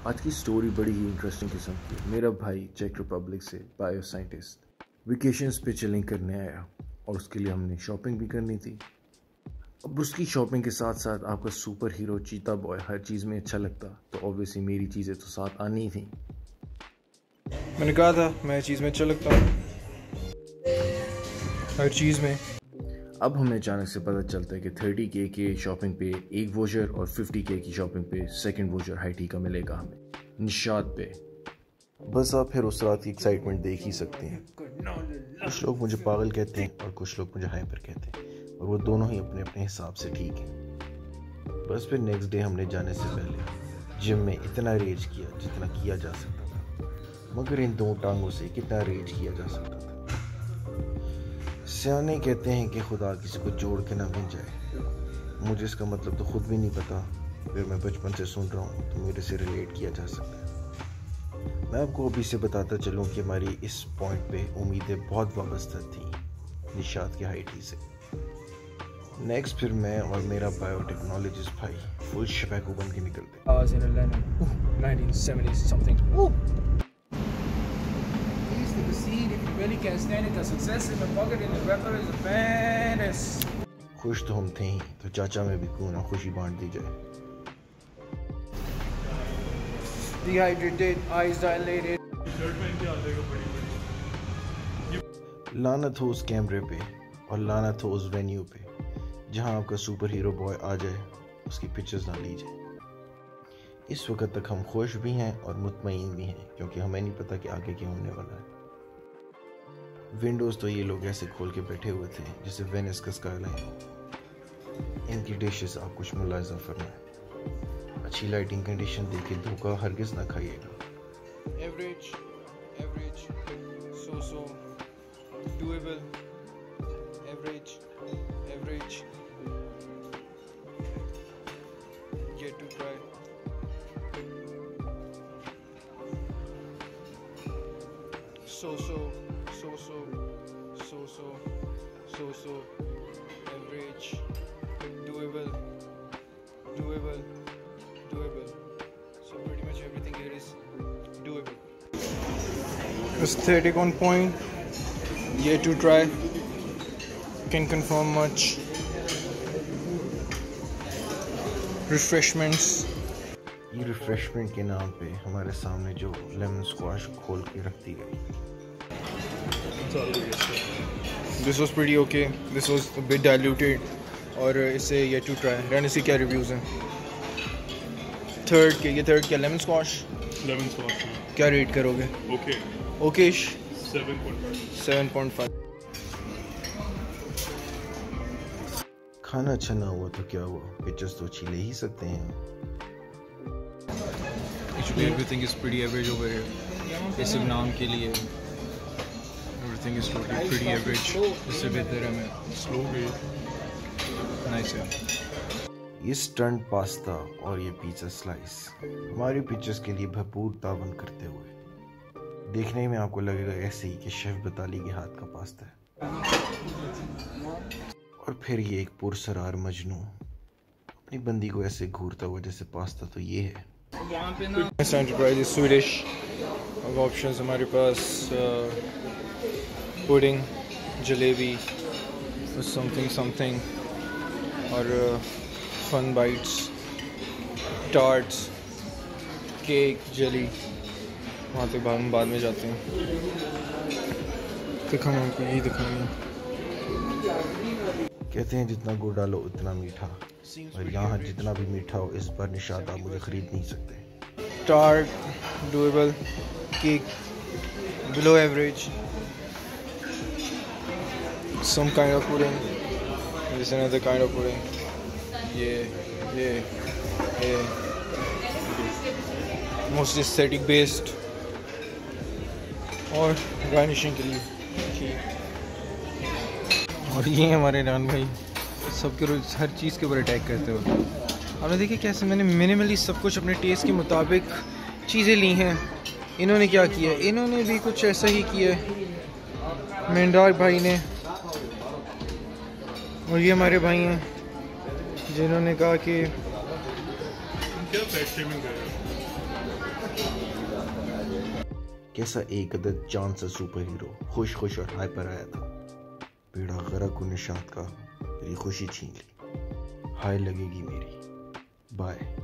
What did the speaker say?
आज की स्टोरी बड़ी ही इंटरेस्टिंग किस्म की है। मेरा भाई चेक रिपब्लिक से बायो साइंटिस्ट वेकेशंस पे चिलिंग करने आया और उसके लिए हमने शॉपिंग भी करनी थी। अब उसकी शॉपिंग के साथ साथ आपका सुपर हीरो चीता बॉय हर चीज़ में अच्छा लगता, तो ऑब्वियसली मेरी चीज़ें तो साथ आनी ही थी। मैंने कहा था मैं चीज़ में अच्छा लगता हूँ, हर चीज़ में। अब हमें अचानक से पता चलता है कि 30K के शॉपिंग पे एक वोचर और 50K की शॉपिंग पे सेकंड वोचर हाई टी का मिलेगा हमें निशात पे। बस आप फिर उस रात की एक्साइटमेंट देख ही सकते हैं। कुछ लोग मुझे पागल कहते हैं और कुछ लोग मुझे हाइपर कहते हैं, और वो दोनों ही अपने अपने हिसाब से ठीक हैं। बस फिर नेक्स्ट डे हमने जाने से पहले जिम में इतना रेज किया जितना किया जा सकता था, मगर इन दो टांगों से कितना रेज किया जा सकता था। सियाने कहते हैं कि खुदा किसी को जोड़ के ना बन जाए। मुझे इसका मतलब तो खुद भी नहीं पता, फिर मैं बचपन से सुन रहा हूँ तो मेरे से रिलेट किया जा सकता है। मैं आपको अभी से बताता चलूँ कि हमारी इस पॉइंट पे उम्मीदें बहुत वाबस्ता थी निशात की हाइटी से। नेक्स्ट फिर मैं और मेरा बायोटेक्नोलॉजिस्ट भाई फुल शपैको बन के निकलते। खुश तो हम थे ही, तो चाचा में भी क्यों ना खुशी बांट दी जाए। Dehydrated, eyes dilated. लानत हो उस कैमरे पे और लानत हो उस वेन्यू पे जहां आपका सुपर हीरो बॉय आ जाए, उसकी पिक्चर्स ना लीजिए। इस वक्त तक हम खुश भी हैं और मुतमईन भी हैं, क्योंकि हमें नहीं पता कि आगे क्या होने वाला है। विंडोज़ तो ये लोग ऐसे खोल के बैठे हुए थे जैसे वेनिस का स्काईलाइन। इनकी डिशेस आप कुछ मुलाजा फरमाएं। अच्छी लाइटिंग कंडीशन देके धोखा हरगिज ना खाइएगा। Average, so, doable, average, yet to try. So, average, doable. So pretty much everything here is doable. Aesthetic on point, yet to try, can confirm much. Refreshments. ये रिफ्रेशमेंट के नाम पे हमारे सामने जो लेमन स्क्वाश खोल के रख दी गई। This was pretty okay. This was a bit diluted. और इसे yet to try. रन इसके क्या रिव्यूज हैं? थर्ड क्या लेमन स्क्वाश क्या रेट करोगे? ओकेश 7.5। खाना अच्छा ना हुआ तो क्या हुआ, पिक्चर्स तो अच्छी ले ही सकते हैं। Actually everything is pretty average over here. ये सिर्फ नाम के लिए everything is totally pretty average. इससे बेहतर है मैं स्लो गई नाइस है। ये स्टंट पास्ता और ये पिज़्ज़ा स्लाइस हमारी पिक्चर्स के लिए भरपूर तावन करते हुए देखने में आपको लगेगा ऐसे ही कि शेफ बताली के हाथ का पास्ता है। और फिर ये एक पुरसरार मजनू अपनी बंदी को ऐसे घूरता हुआ जैसे पास्ता तो ये है। एंटरप्राइज स्वीडिश ऑप्शंस हमारे पास पुडिंग, जलेबी, समथिंग और fun bites, tarts, cake, jelly. वहाँ तक बाद में जाते हैं। दिखाना हमको यही दिखाना। कहते हैं जितना गुड़ डालो उतना मीठा, और यहाँ जितना भी मीठा हो इस पर निशात आप मुझे खरीद नहीं सकते। Tart, doable, cake, below average, some kind of pudding, this is another kind of pudding, yeah, most aesthetic based, और गार्निशिंग के लिए। और ये हमारे रान भाई सबके रोज हर चीज़ के ऊपर अटैक करते हो। आपने देखिए कैसे मैंने मिनिमली सब कुछ अपने टेस्ट के मुताबिक चीज़ें ली हैं। इन्होंने क्या किया, इन्होंने भी कुछ ऐसा ही किया है मेंढार भाई ने। और ये हमारे भाई हैं जिन्होंने कहा कि कैसा एक अदद चांद सा सुपर हीरो खुश खुश और हाइपर आया था, बेड़ा गर्क निशात का मेरी खुशी छीन ली। हाय लगेगी मेरी, बाय।